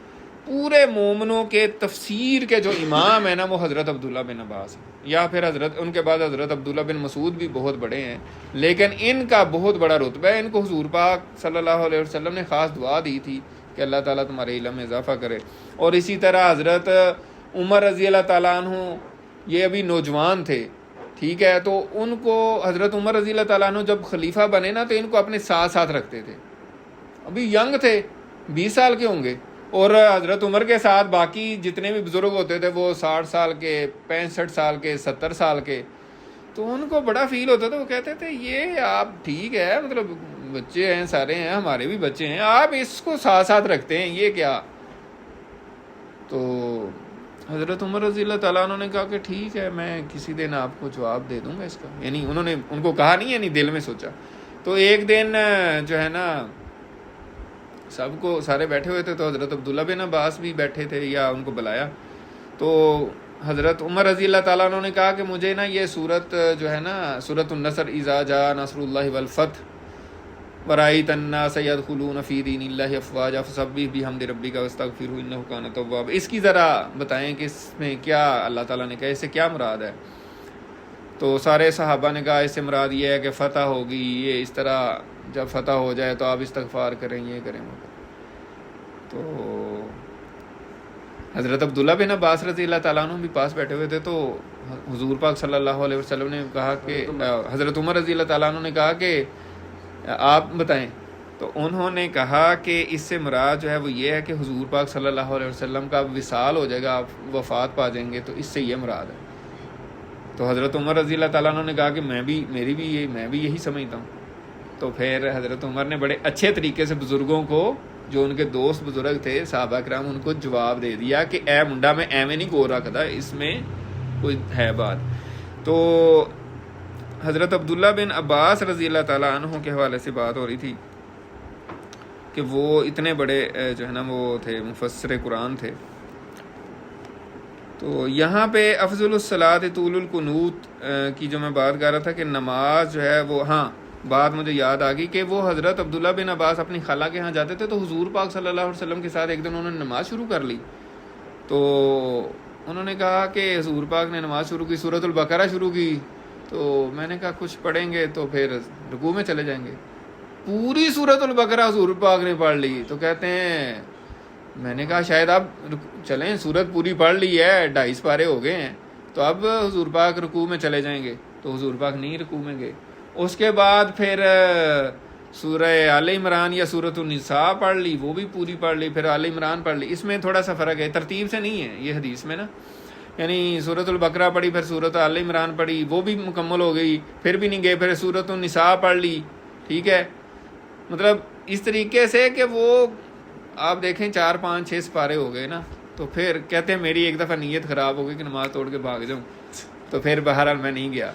پورے مومنوں کے تفسیر کے جو امام ہیں نا وہ حضرت عبداللہ بن عباس ہیں، یا پھر ان کے بعد حضرت عبداللہ بن مسعود بھی بہت بڑے ہیں، لیکن ان کا بہت بڑا رتبہ ہے، ان کو حضور پاک صلی اللہ علیہ وسلم نے خاص دعا دی تھی کہ اللہ تعالیٰ تمہارے علم میں اضافہ کرے۔ اور اسی طرح حضرت عمر رضی اللہ تعالیٰ عنہ، یہ ابھی نوجوان تھے، ٹھیک ہے، تو ان کو حضرت عمر رضی اللہ تعالیٰ عنہ جب خلیفہ بنے نا تو ان کو اپنے ساتھ رکھتے تھے، ابھی ینگ تھے، 20 سال کے ہوں گے، اور حضرت عمر کے ساتھ باقی جتنے بھی بزرگ ہوتے تھے وہ 60 سال کے، 65 سال کے، 70 سال کے، تو ان کو بڑا فیل ہوتا تھا، وہ کہتے تھے یہ آپ ٹھیک ہے، مطلب بچے ہیں سارے ہیں، ہمارے بھی بچے ہیں، آپ اس کو ساتھ رکھتے ہیں، یہ کیا؟ تو حضرت عمر رضی اللہ تعالیٰ عنہ نے کہا کہ ٹھیک ہے، میں کسی دن آپ کو جواب دے دوں گا اس کا. یعنی انہوں نے ان کو کہا نہیں، یعنی دل میں سوچا. تو ایک دن جو ہے نا سب کو سارے بیٹھے ہوئے تھے، تو حضرت عبداللہ بن عباس بھی بیٹھے تھے یا ان کو بلایا. تو حضرت عمر رضی اللہ تعالیٰ عنہ نے کہا کہ مجھے نا یہ صورت جو ہے نا سورۃ النصر، اذا جاء نصر اللہ والفتح ورأیت الناس يدخلون فی دین اللہ افواجا فسبح بحمد ربک واستغفرہ انہ کان توابا، اس کی ذرا بتائیں کہ اس میں کیا اللہ تعالیٰ نے کہا، اس سے کیا مراد ہے. تو سارے صحابہ نے کہا اس سے مراد یہ ہے کہ فتح ہوگی، یہ اس طرح جب فتح ہو جائے تو آپ استغفار کریں، یہ کریں وہ کریں. تو حضرت عبداللہ بن عباس رضی اللہ تعالیٰ عنہ بھی پاس بیٹھے ہوئے تھے. تو حضور پاک صلی اللہ علیہ وسلم نے کہا کہ حضرت عمر رضی اللہ تعالیٰ عنہ نے کہا کہ آپ بتائیں. تو انہوں نے کہا کہ اس سے مراد جو ہے وہ یہ ہے کہ حضور پاک صلی اللہ علیہ وسلم کا وصال ہو جائے گا، آپ وفات پا جائیں گے، تو اس سے یہ مراد ہے. تو حضرت عمر رضی اللہ تعالیٰ عنہ نے کہا کہ میں بھی یہی سمجھتا ہوں. تو پھر حضرت عمر نے بڑے اچھے طریقے سے بزرگوں کو، جو ان کے دوست بزرگ تھے صحابہ کرام، ان کو جواب دے دیا کہ اے منڈا میں ایویں نہیں گور رکھتا، اس میں کوئی ہے بات. تو حضرت عبداللہ بن عباس رضی اللہ تعالیٰ عنہ کے حوالے سے بات ہو رہی تھی کہ وہ اتنے بڑے جو ہے نا وہ تھے، مفسر قرآن تھے. تو یہاں پہ افضل الصلاۃ طول القنوت کی جو میں بات کر رہا تھا کہ نماز جو ہے وہ، ہاں بات مجھے یاد آ گئی کہ وہ حضرت عبداللہ بن عباس اپنی خالہ کے ہاں جاتے تھے. تو حضور پاک صلی اللہ علیہ وسلم کے ساتھ ایک دن انہوں نے نماز شروع کر لی. تو انہوں نے کہا کہ حضور پاک نے نماز شروع کی، سورۃ البقرہ شروع کی. تو میں نے کہا کچھ پڑھیں گے تو پھر رکوع میں چلے جائیں گے. پوری سورۃ البقرہ حضور پاک نے پڑھ لی. تو کہتے ہیں، میں نے کہا شاید آپ چلیں، سورت پوری پڑھ لی ہے، 2.5 پارے ہو گئے ہیں، تو اب حضور پاک رکوع میں چلے جائیں گے. تو حضور پاک نہیں رکوع میں گئے. اس کے بعد پھر سورہ آل عمران یا سورۃ النساء پڑھ لی، وہ بھی پوری پڑھ لی، پھر آل عمران پڑھ لی. اس میں تھوڑا سا فرق ہے، ترتیب سے نہیں ہے یہ حدیث میں نا. یعنی سورۃ البقرہ پڑھی، پھر سورۃ آل عمران پڑھی، وہ بھی مکمل ہو گئی، پھر بھی نہیں گئے، پھر سورۃ النساء پڑھ لی. ٹھیک ہے، مطلب اس طریقے سے کہ وہ آپ دیکھیں 4 5 6 سپارے ہو گئے نا. تو پھر کہتے ہیں میری ایک دفعہ نیت خراب ہو گئی کہ نماز توڑ کے بھاگ جاؤں، تو پھر بہرحال میں نہیں گیا.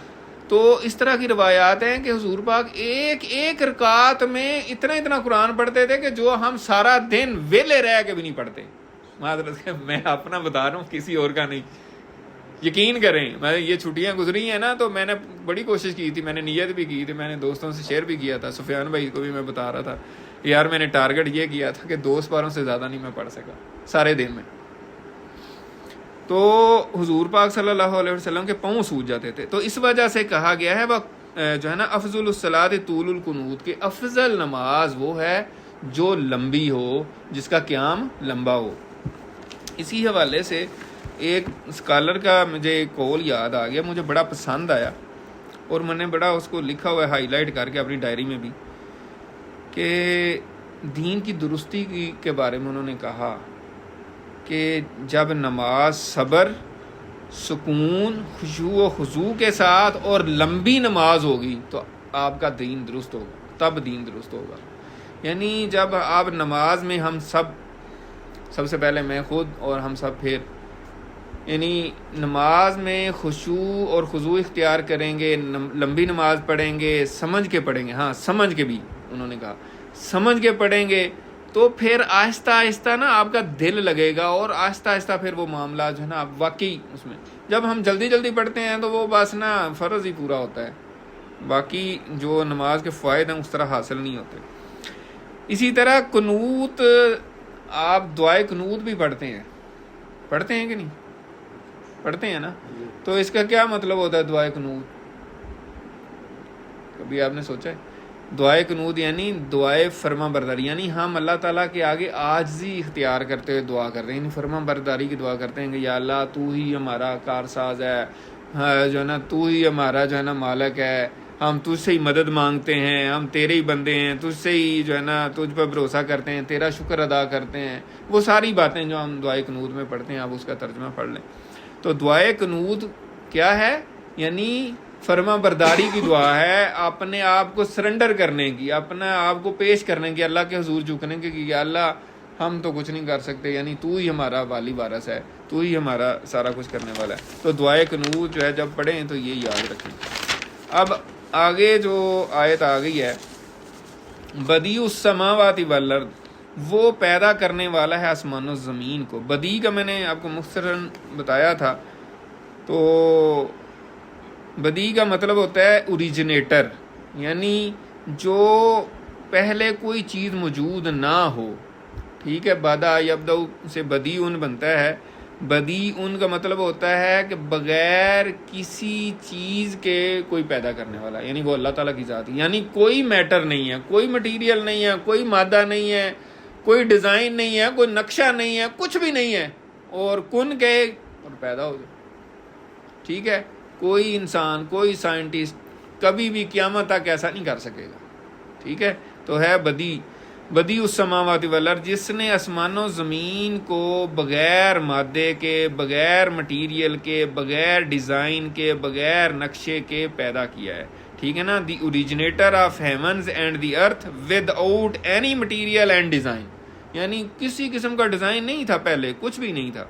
تو اس طرح کی روایات ہیں کہ حضور پاک ایک ایک رکعت میں اتنا قرآن پڑھتے تھے کہ جو ہم سارا دن ویلے رہ کے بھی نہیں پڑھتے. معذرت ہے، میں اپنا بتا رہا ہوں، کسی اور کا نہیں. یقین کریں، میں یہ چھٹیاں گزری ہیں نا، تو میں نے بڑی کوشش کی تھی، میں نے نیت بھی کی تھی، میں نے دوستوں سے شیئر بھی کیا تھا. سفیان بھائی کو بھی میں بتا رہا تھا یار میں نے ٹارگٹ یہ کیا تھا کہ 2 سپاروں سے زیادہ نہیں میں پڑھ سکا سارے دن میں. تو حضور پاک صلی اللہ علیہ وسلم کے پاؤں سوج جاتے تھے. تو اس وجہ سے کہا گیا ہے وہ جو ہے نا افضل الصلاۃ طول القنوت، کہ افضل نماز وہ ہے جو لمبی ہو، جس کا قیام لمبا ہو. اسی حوالے سے ایک اسکالر کا مجھے قول یاد آ گیا، مجھے بڑا پسند آیا، اور میں نے بڑا اس کو لکھا ہوا ہے ہائی لائٹ کر کے اپنی ڈائری میں بھی، کہ دین کی درستی کے بارے میں انہوں نے کہا کہ جب نماز صبر، سکون، خشوع و خضوع کے ساتھ اور لمبی نماز ہوگی تو آپ کا دین درست ہوگا، تب دین درست ہوگا. یعنی جب آپ نماز میں، ہم سب سے پہلے میں خود اور ہم سب، پھر یعنی نماز میں خشوع اور خضوع اختیار کریں گے، لمبی نماز پڑھیں گے، سمجھ کے پڑھیں گے، ہاں سمجھ کے بھی انہوں نے کہا سمجھ کے پڑھیں گے، تو پھر آہستہ آہستہ نا آپ کا دل لگے گا، اور آہستہ آہستہ پھر وہ معاملات جو ہے نا آپ واقعی اس میں، جب ہم جلدی پڑھتے ہیں تو وہ بس نا فرض ہی پورا ہوتا ہے، باقی جو نماز کے فوائد ہیں اس طرح حاصل نہیں ہوتے. اسی طرح قنوت، آپ دعائے قنوت بھی پڑھتے ہیں کہ نہیں پڑھتے ہیں نا. تو اس کا کیا مطلب ہوتا ہے دعائے قنوت؟ کبھی آپ نے سوچا ہے؟ دعائے قنوت یعنی دعائے فرما برداری، یعنی ہم اللہ تعالیٰ کے آگے عاجزی اختیار کرتے ہوئے دعا کرتے ہیں، یعنی فرما برداری کی دعا کرتے ہیں کہ یا اللہ تو ہی ہمارا کارساز ہے، جو ہے نا تو ہی ہمارا جو ہے نا مالک ہے، ہم تجھ سے ہی مدد مانگتے ہیں، ہم تیرے ہی بندے ہیں، تجھ سے ہی جو ہے نا تجھ پر بھروسہ کرتے ہیں، تیرا شکر ادا کرتے ہیں. وہ ساری باتیں جو ہم دعائے قنوت میں پڑھتے ہیں، آپ اس کا ترجمہ پڑھ لیں. تو دعائے قنوت کیا ہے؟ یعنی فرما برداری کی دعا ہے، اپنے آپ کو سرنڈر کرنے کی، اپنے آپ کو پیش کرنے کی، اللہ کے حضور جھکنے کی کہ یا اللہ ہم تو کچھ نہیں کر سکتے، یعنی تو ہی ہمارا والی وارث ہے، تو ہی ہمارا سارا کچھ کرنے والا ہے. تو دعائے قنوت جو ہے جب پڑھیں تو یہ یاد رکھیں. اب آگے جو آیت آ گئی ہے بدیع السماوات والارض، وہ پیدا کرنے والا ہے آسمان و زمین کو. بدیع کا میں نے آپ کو مختصراً بتایا تھا. تو بدیع کا مطلب ہوتا ہے اوریجنیٹر، یعنی جو پہلے کوئی چیز موجود نہ ہو. ٹھیک ہے، بدا یبدأ سے بدیع بنتا ہے. بدیع کا مطلب ہوتا ہے کہ بغیر کسی چیز کے کوئی پیدا کرنے والا، یعنی وہ اللہ تعالیٰ کی ذات ہے. یعنی کوئی میٹر نہیں ہے، کوئی مٹیریل نہیں ہے، کوئی مادہ نہیں ہے، کوئی ڈیزائن نہیں ہے، کوئی نقشہ نہیں ہے، کچھ بھی نہیں ہے، اور کن کہے اور پیدا ہو جائے. ٹھیک ہے، کوئی انسان، کوئی سائنٹسٹ کبھی بھی قیامت تک ایسا نہیں کر سکے گا. ٹھیک ہے، تو ہے بدیع السماوات والارض، جس نے آسمان و زمین کو بغیر مادے کے، بغیر مٹیریل کے، بغیر ڈیزائن کے، بغیر نقشے کے پیدا کیا ہے. ٹھیک ہے نا، the originator of heavens and the earth without any material and design, یعنی کسی قسم کا ڈیزائن نہیں تھا، پہلے کچھ بھی نہیں تھا.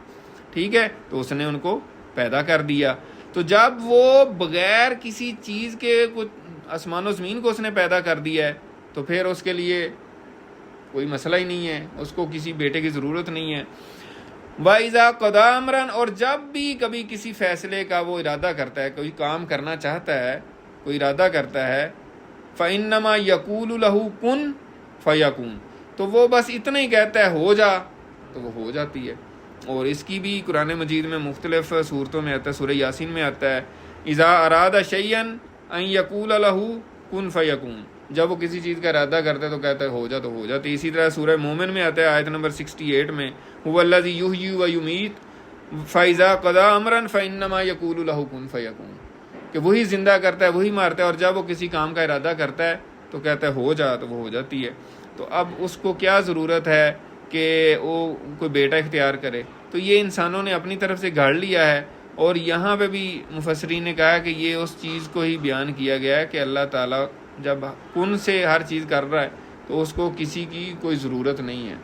ٹھیک ہے، تو اس نے ان کو پیدا کر دیا. تو جب وہ بغیر کسی چیز کے کچھ آسمان و زمین کو اس نے پیدا کر دیا ہے تو پھر اس کے لیے کوئی مسئلہ ہی نہیں ہے، اس کو کسی بیٹے کی ضرورت نہیں ہے. وَإِذَا قَضَىٰ أَمْرًا، اور جب بھی کبھی کسی فیصلے کا وہ ارادہ کرتا ہے، کوئی کام کرنا چاہتا ہے، کوئی ارادہ کرتا ہے، فَإِنَّمَا يَقُولُ لَهُ كُن فَيَكُونُ، تو وہ بس اتنا ہی کہتا ہے ہو جا، تو وہ ہو جاتی ہے. اور اس کی بھی قرآن مجید میں مختلف صورتوں میں آتا ہے. سورہ یاسین میں آتا ہے اذا اراد شیئا ان یقول له کن فیکون، جب وہ کسی چیز کا ارادہ کرتا ہے تو کہتا ہے ہو جا تو ہو جاتی. اسی طرح سورہ مومن میں آتا ہے آیت نمبر 68 میں هو الذی یحیی و یمیت فاذا قضى امرا فانما یقول له کن فیکون، کہ وہی زندہ کرتا ہے، وہی مارتا ہے، اور جب وہ کسی کام کا ارادہ کرتا ہے تو کہتا ہے ہو جا تو وہ ہو جاتی ہے. تو اب اس کو کیا ضرورت ہے کہ وہ کوئی بیٹا اختیار کرے؟ تو یہ انسانوں نے اپنی طرف سے گھڑ لیا ہے. اور یہاں پہ بھی مفسرین نے کہا کہ یہ اس چیز کو ہی بیان کیا گیا ہے کہ اللہ تعالیٰ جب کن سے ہر چیز کر رہا ہے تو اس کو کسی کی کوئی ضرورت نہیں ہے،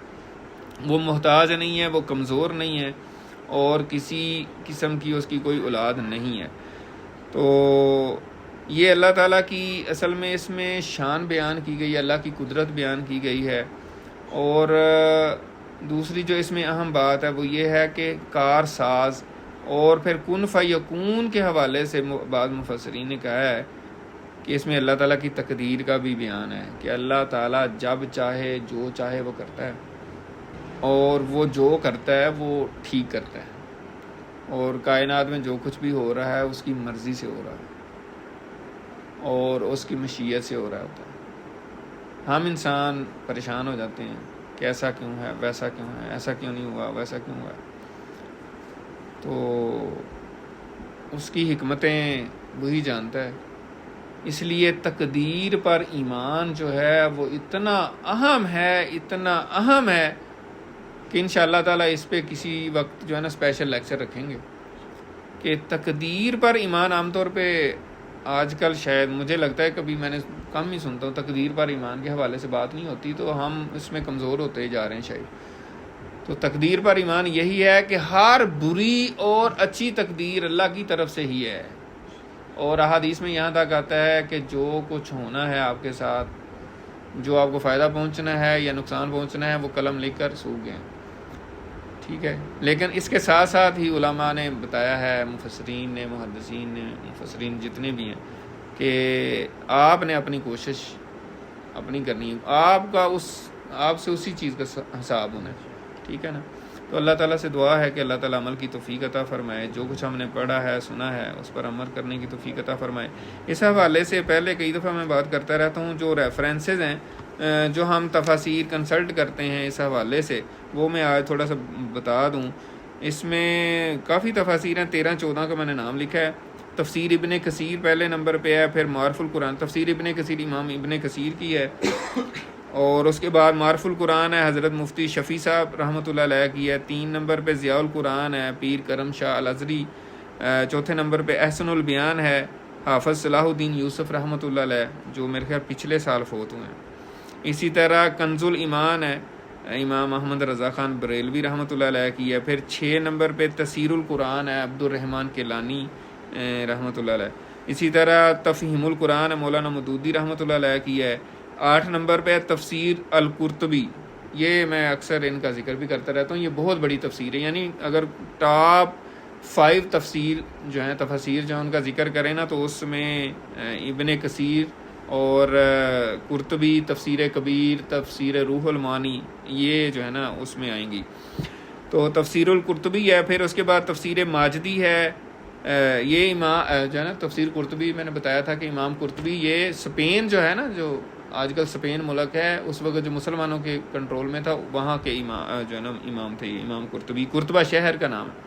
وہ محتاج نہیں ہے، وہ کمزور نہیں ہے، اور کسی قسم کی اس کی کوئی اولاد نہیں ہے. تو یہ اللہ تعالیٰ کی اصل میں اس میں شان بیان کی گئی ہے، اللہ کی قدرت بیان کی گئی ہے. اور دوسری جو اس میں اہم بات ہے وہ یہ ہے کہ کار ساز، اور پھر کن فیکون کے حوالے سے بعض مفسرین نے کہا ہے کہ اس میں اللہ تعالیٰ کی تقدیر کا بھی بیان ہے کہ اللہ تعالیٰ جب چاہے جو چاہے وہ کرتا ہے، اور وہ جو کرتا ہے وہ ٹھیک کرتا ہے، اور کائنات میں جو کچھ بھی ہو رہا ہے اس کی مرضی سے ہو رہا ہے اور اس کی مشیت سے ہو رہا ہوتا ہے. ہم انسان پریشان ہو جاتے ہیں کہ ایسا کیوں ہے، ویسا کیوں ہے، ایسا کیوں نہیں ہوا، ویسا کیوں ہوا. تو اس کی حکمتیں وہی جانتا ہے. اس لیے تقدیر پر ایمان جو ہے وہ اتنا اہم ہے، اتنا اہم ہے کہ انشاءاللہ تعالیٰ اس پہ کسی وقت جو ہے نا اسپیشل لیکچر رکھیں گے کہ تقدیر پر ایمان. عام طور پہ آج کل شاید مجھے لگتا ہے کبھی میں نے کم ہی سنتا ہوں تقدیر پر ایمان کے حوالے سے بات نہیں ہوتی، تو ہم اس میں کمزور ہوتے ہی جا رہے ہیں شاید. تو تقدیر پر ایمان یہی ہے کہ ہر بری اور اچھی تقدیر اللہ کی طرف سے ہی ہے. اور احادیث میں یہاں تک آتا ہے کہ جو کچھ ہونا ہے آپ کے ساتھ، جو آپ کو فائدہ پہنچنا ہے یا نقصان پہنچنا ہے، وہ قلم لکھ کر سو گئے. ٹھیک ہے، لیکن اس کے ساتھ ساتھ ہی علماء نے بتایا ہے، مفسرین نے، محدثین نے، مفسرین جتنے بھی ہیں، کہ آپ نے اپنی کوشش اپنی کرنی ہے، آپ سے اسی چیز کا حساب ہونا ہے. ٹھیک ہے نا. تو اللہ تعالیٰ سے دعا ہے کہ اللہ تعالیٰ عمل کی توفیق عطا فرمائے، جو کچھ ہم نے پڑھا ہے، سنا ہے، اس پر عمل کرنے کی توفیق عطا فرمائے. اس حوالے سے پہلے کئی دفعہ میں بات کرتا رہتا ہوں، جو ریفرنسز ہیں جو ہم تفاسیر کنسلٹ کرتے ہیں اس حوالے سے، وہ میں آج تھوڑا سا بتا دوں. اس میں کافی تفاسیر ہیں، 13-14 کا میں نے نام لکھا ہے. تفسیر ابن کثیر پہلے نمبر پہ ہے، پھر معارف القرآن، تفسیر ابن کثیر امام ابن کثیر کی ہے، اور اس کے بعد معارف القرآن ہے حضرت مفتی شفیع صاحب رحمۃ اللہ علیہ کی ہے. 3 نمبر پہ ضیاء القرآن ہے پیر کرم شاہ الازری. 4 نمبر پہ احسن البیان ہے حافظ صلاح الدین یوسف رحمۃ اللہ علیہ، جو میرے خیال پچھلے سال فوت ہوئے ہیں. اسی طرح کنز الایمان ہے امام احمد رضا خان بریلوی رحمۃ اللہ علیہ کی ہے. پھر 6 نمبر پہ تفسیر القرآن ہے عبد الرحمن کیلانی رحمۃ اللہ علیہ. اسی طرح تفہیم القرآن ہے مولانا مودودی رحمۃ اللہ علیہ کی ہے. 8 نمبر پہ تفسیر القرطبی، یہ میں اکثر ان کا ذکر بھی کرتا رہتا ہوں، یہ بہت بڑی تفسیر ہے. یعنی اگر ٹاپ 5 تفسیر جو ہیں تفسیر جو ہیں ان کا ذکر کریں نا تو اس میں ابن کثیر اور قرطبی، تفسیر کبیر، تفسیر روح المعانی، یہ جو ہے نا اس میں آئیں گی. تو تفسیر القرطبی ہے. پھر اس کے بعد تفسیر ماجدی ہے. یہ امام جو ہے نا تفسیر قرطبی میں نے بتایا تھا کہ امام قرطبی یہ اسپین جو ہے نا، جو آج کل اسپین ملک ہے، اس وقت جو مسلمانوں کے کنٹرول میں تھا وہاں کے امام جو ہے نا امام تھے یہ امام قرطبی. قرطبہ شہر کا نام ہے.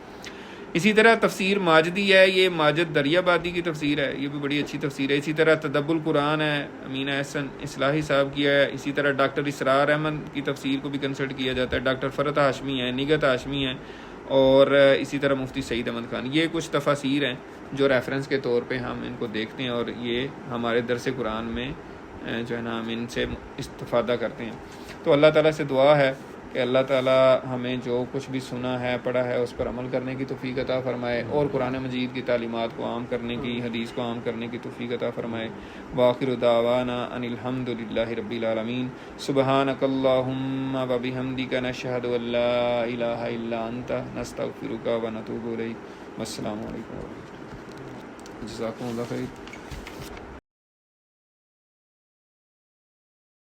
اسی طرح تفسیر ماجدی ہے، یہ ماجد دریابادی کی تفسیر ہے، یہ بھی بڑی اچھی تفسیر ہے. اسی طرح تدبر القرآن ہے، امین احسن اصلاحی صاحب کی ہے. اسی طرح ڈاکٹر اسرار احمد کی تفسیر کو بھی کنسلٹ کیا جاتا ہے. ڈاکٹر فرت ہاشمی ہے، نگت ہاشمی ہے، اور اسی طرح مفتی سعید احمد خان. یہ کچھ تفاسیر ہیں جو ریفرنس کے طور پہ ہم ان کو دیکھتے ہیں، اور یہ ہمارے درس قرآن میں جو ہے نا ہم ان سے استفادہ کرتے ہیں. تو اللہ تعالیٰ سے دعا ہے کہ اللہ تعالیٰ ہمیں جو کچھ بھی سنا ہے پڑھا ہے اس پر عمل کرنے کی توفیق عطا فرمائے، اور قرآن مجید کی تعلیمات کو عام کرنے کی، حدیث کو عام کرنے کی توفیق عطا فرمائے. وآخر دعوانا ان الحمد للہ رب العالمین. سبحانک اللہم و بحمدک نشہد ان لا الہ الا انت نستغفرک و نتوب الیک. والسلام علیکم ورحمۃ اللہ. جزاکم اللہ خیر.